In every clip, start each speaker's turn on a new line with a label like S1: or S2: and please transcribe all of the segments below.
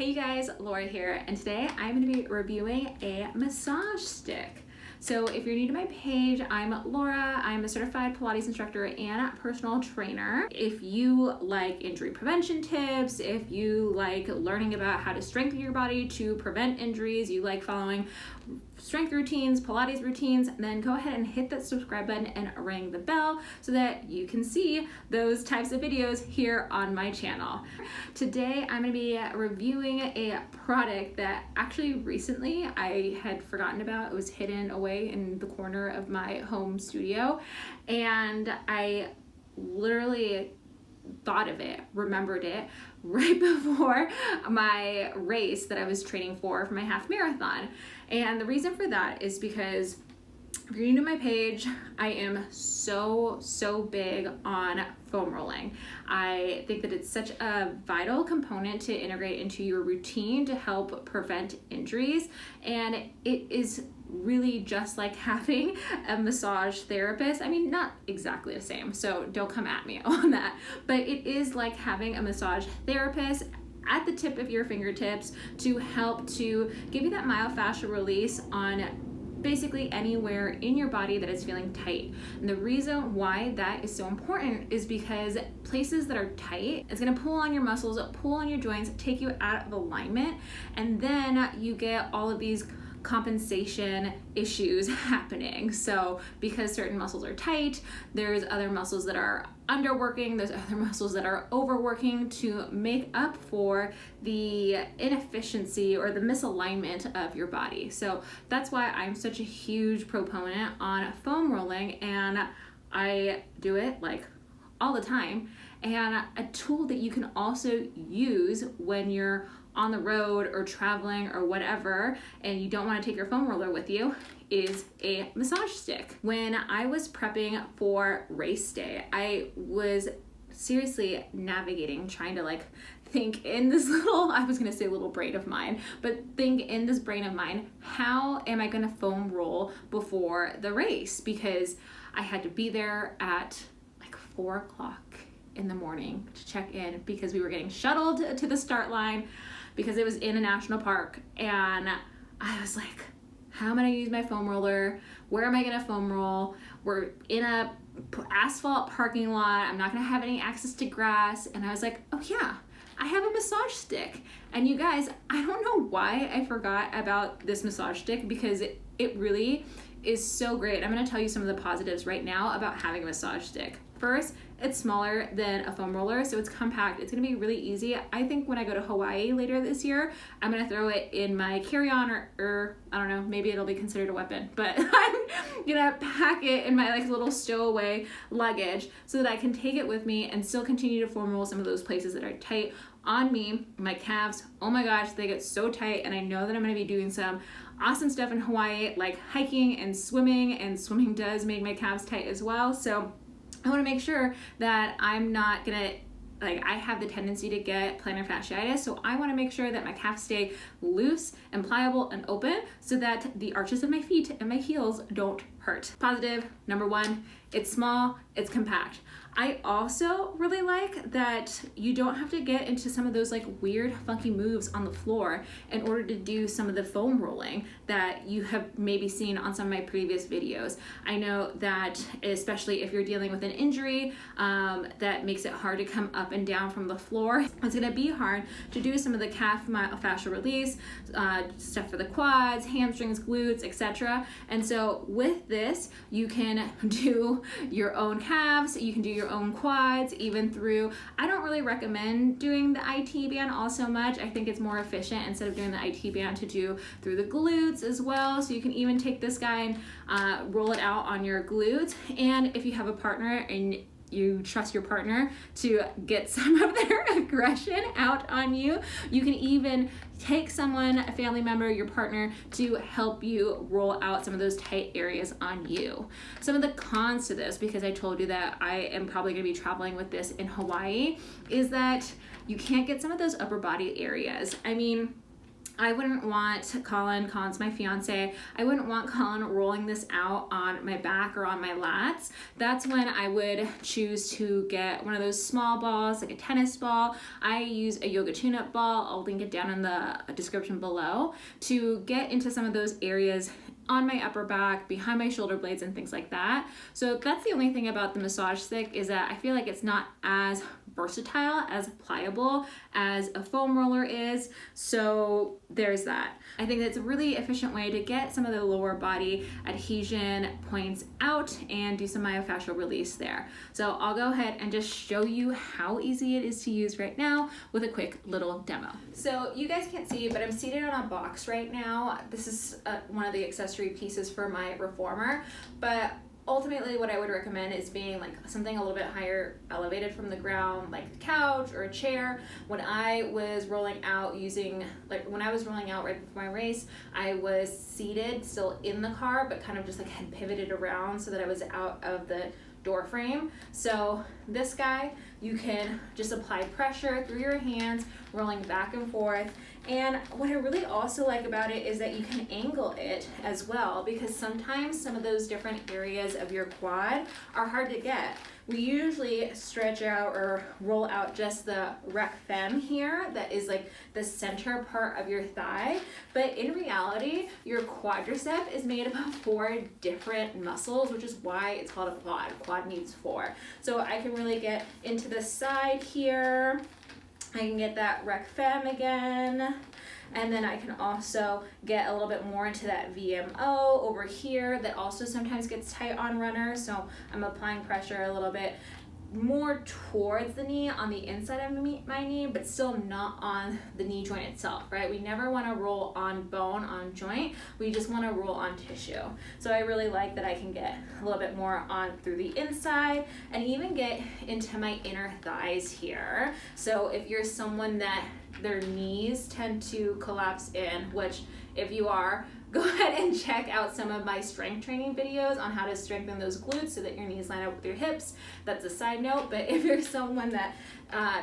S1: Hey you guys, Laura here, and today I'm going to be reviewing a massage stick. So if you're new to my page, I'm Laura. I'm a certified Pilates instructor and personal trainer. If you like injury prevention tips, if you like learning about how to strengthen your body to prevent injuries, you like following strength routines, Pilates routines, then go ahead and hit that subscribe button and ring the bell so that you can see those types of videos here on my channel. Today I'm going to be reviewing a product that actually recently I had forgotten about. It was hidden away in the corner of my home studio, and I literally thought of it, remembered it right before my race that I was training for my half marathon. And the reason for that is because if you're new to my page, I am so big on foam rolling. I think that it's such a vital component to integrate into your routine to help prevent injuries, and it is really just like having a massage therapist. I mean, not exactly the same, so don't come at me on that, but it is like having a massage therapist at the tip of your fingertips to help to give you that myofascial release on basically anywhere in your body that is feeling tight. And the reason why that is so important is because places that are tight, it's gonna pull on your muscles, pull on your joints, take you out of alignment, and then you get all of these compensation issues happening. So because certain muscles are tight, there's other muscles that are underworking, there's other muscles that are overworking to make up for the inefficiency or the misalignment of your body. So that's why I'm such a huge proponent on foam rolling, and I do it like all the time. And a tool that you can also use when you're on the road or traveling or whatever, and you don't want to take your foam roller with you, is a massage stick. When I was prepping for race day, I was seriously navigating, trying to like think in this little, I was gonna say little brain of mine, but think in this brain of mine, how am I gonna foam roll before the race? Because I had to be there at like 4 o'clock in the morning to check in because we were getting shuttled to the start line because it was in a national park. And I was like, how am I gonna use my foam roller? Where am I gonna foam roll? We're in a asphalt parking lot. I'm not gonna have any access to grass. And I was like, oh yeah, I have a massage stick. And you guys, I don't know why I forgot about this massage stick because it really is so great. I'm gonna tell you some of the positives right now about having a massage stick. First, it's smaller than a foam roller, so it's compact. It's gonna be really easy. I think when I go to Hawaii later this year, I'm gonna throw it in my carry-on or I don't know, maybe it'll be considered a weapon, but I'm gonna pack it in my like little stowaway luggage so that I can take it with me and still continue to foam roll some of those places that are tight on me. My calves, oh my gosh, they get so tight, and I know that I'm gonna be doing some awesome stuff in Hawaii, like hiking and swimming does make my calves tight as well. So I want to make sure that I'm not gonna, like, I have the tendency to get plantar fasciitis, so I want to make sure that my calves stay loose and pliable and open so that the arches of my feet and my heels don't hurt. Positive number one, it's small, it's compact. I also really like that you don't have to get into some of those like weird funky moves on the floor in order to do some of the foam rolling that you have maybe seen on some of my previous videos. I know that especially if you're dealing with an injury that makes it hard to come up and down from the floor, it's gonna be hard to do some of the calf myofascial release, stuff for the quads, hamstrings, glutes, etc. And so with this, you can do your own calves, you can do your own quads, even through, I don't really recommend doing the IT band all so much. I think it's more efficient instead of doing the IT band to do through the glutes as well. So you can even take this guy and roll it out on your glutes. And if you have a partner and you trust your partner to get some of their aggression out on you, you can even take someone, a family member, your partner, to help you roll out some of those tight areas on you. Some of the cons to this, because I told you that I am probably gonna be traveling with this in Hawaii, is that you can't get some of those upper body areas. I mean, I wouldn't want Colin's my fiance, I wouldn't want Colin rolling this out on my back or on my lats. That's when I would choose to get one of those small balls, like a tennis ball. I use a yoga tune-up ball. I'll link it down in the description below to get into some of those areas on my upper back, behind my shoulder blades and things like that. So that's the only thing about the massage stick, is that I feel like it's not as versatile, as pliable as a foam roller is. So there's that. I think that's a really efficient way to get some of the lower body adhesion points out and do some myofascial release there. So I'll go ahead and just show you how easy it is to use right now with a quick little demo. So you guys can't see, but I'm seated on a box right now. This is one of the accessory pieces for my reformer, but ultimately what I would recommend is being like something a little bit higher elevated from the ground, like the couch or a chair. When I was rolling out right before my race, I was seated still in the car, but kind of just like had pivoted around so that I was out of the door frame. So this guy, you can just apply pressure through your hands, rolling back and forth. And what I really also like about it is that you can angle it as well, because sometimes some of those different areas of your quad are hard to get. We usually stretch out or roll out just the rec fem here, that is like the center part of your thigh, but in reality your quadricep is made up of 4 different muscles, which is why it's called a quad. Quad needs 4. So I can really get into the side here, I can get that rec fem again, and then I can also get a little bit more into that VMO over here that also sometimes gets tight on runners. So I'm applying pressure a little bit more towards the knee, on the inside of my knee, but still not on the knee joint itself, right? We never want to roll on bone, on joint. We just want to roll on tissue. So I really like that I can get a little bit more on through the inside and even get into my inner thighs here. So if you're someone that their knees tend to collapse in, which if you are, go ahead and check out some of my strength training videos on how to strengthen those glutes so that your knees line up with your hips. That's a side note, but if you're someone that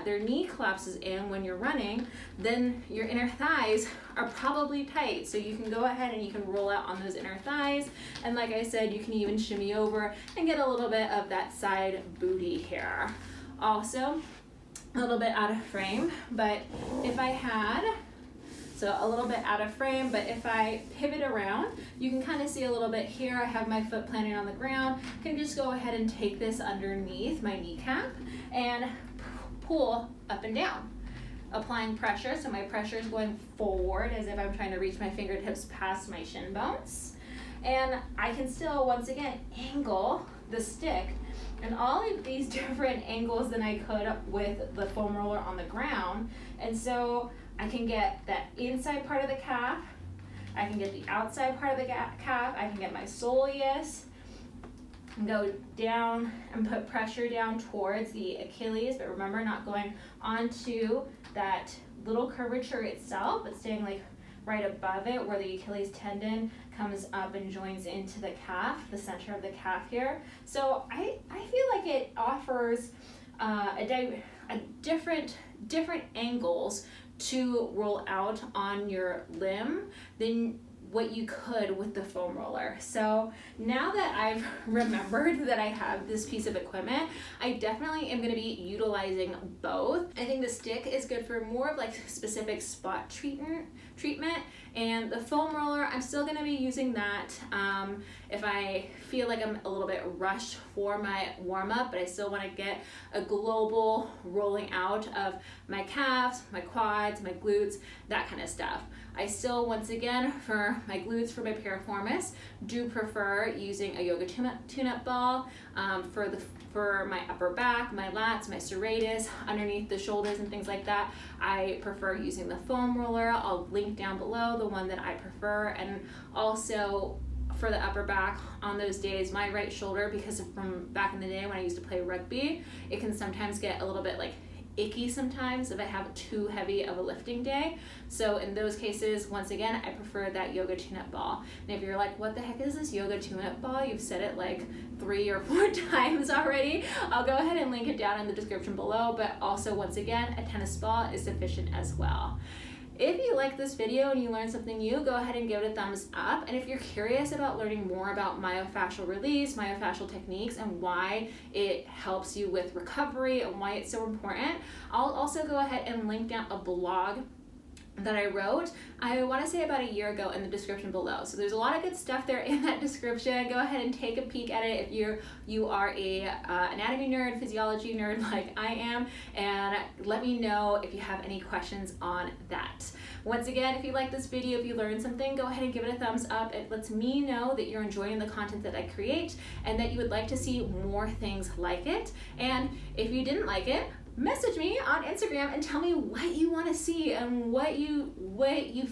S1: their knee collapses in when you're running, then your inner thighs are probably tight. So you can go ahead and you can roll out on those inner thighs. And like I said, you can even shimmy over and get a little bit of that side booty here. Also, a little bit out of frame, but if I had, so a little bit out of frame, but if I pivot around, you can kind of see a little bit here. I have my foot planted on the ground. I can just go ahead and take this underneath my kneecap and pull up and down, applying pressure. So my pressure is going forward as if I'm trying to reach my fingertips past my shin bones. And I can still, once again, angle the stick and all of these different angles than I could with the foam roller on the ground. And so I can get that inside part of the calf, I can get the outside part of the calf, I can get my soleus, and go down and put pressure down towards the Achilles, but remember, not going onto that little curvature itself, but staying like right above it where the Achilles tendon comes up and joins into the calf, the center of the calf here. So I feel like it offers different angles to roll out on your limb than what you could with the foam roller. So now that I've remembered that I have this piece of equipment, I definitely am going to be utilizing both. I think the stick is good for more of like specific spot treatment, and the foam roller, I'm still going to be using that if I feel like I'm a little bit rushed for my warm-up, but I still want to get a global rolling out of my calves, my quads, my glutes, that kind of stuff. I still, once again, for my glutes, for my piriformis, do prefer using a yoga tune-up ball. For my upper back, my lats, my serratus, underneath the shoulders and things like that, I prefer using the foam roller. I'll link down below the one that I prefer. And also for the upper back, on those days, my right shoulder, because from back in the day when I used to play rugby, it can sometimes get a little bit like icky sometimes if I have too heavy of a lifting day. So in those cases, once again, I prefer that yoga tune-up ball. And if you're like, what the heck is this yoga tune-up ball? You've said it like 3 or 4 times already. I'll go ahead and link it down in the description below, but also once again, a tennis ball is sufficient as well. If you like this video and you learned something new, go ahead and give it a thumbs up. And if you're curious about learning more about myofascial release, myofascial techniques, and why it helps you with recovery and why it's so important, I'll also go ahead and link down a blog that I wrote, I want to say about a year ago, in the description below. So there's a lot of good stuff there in that description. Go ahead and take a peek at it if you are a anatomy nerd, physiology nerd like I am, and let me know if you have any questions on that. Once again, if you like this video, if you learned something, go ahead and give it a thumbs up. It lets me know that you're enjoying the content that I create and that you would like to see more things like it. And if you didn't like it, message me on Instagram and tell me what you want to see and what you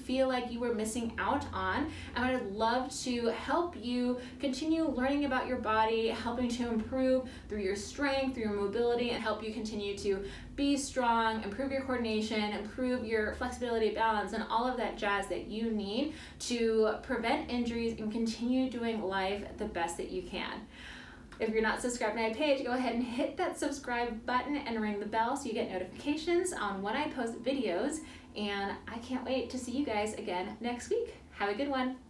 S1: feel like you were missing out on. And I would love to help you continue learning about your body, helping to improve through your strength, through your mobility, and help you continue to be strong, improve your coordination, improve your flexibility, balance, and all of that jazz that you need to prevent injuries and continue doing life the best that you can. If you're not subscribed to my page, go ahead and hit that subscribe button and ring the bell so you get notifications on when I post videos. And I can't wait to see you guys again next week. Have a good one.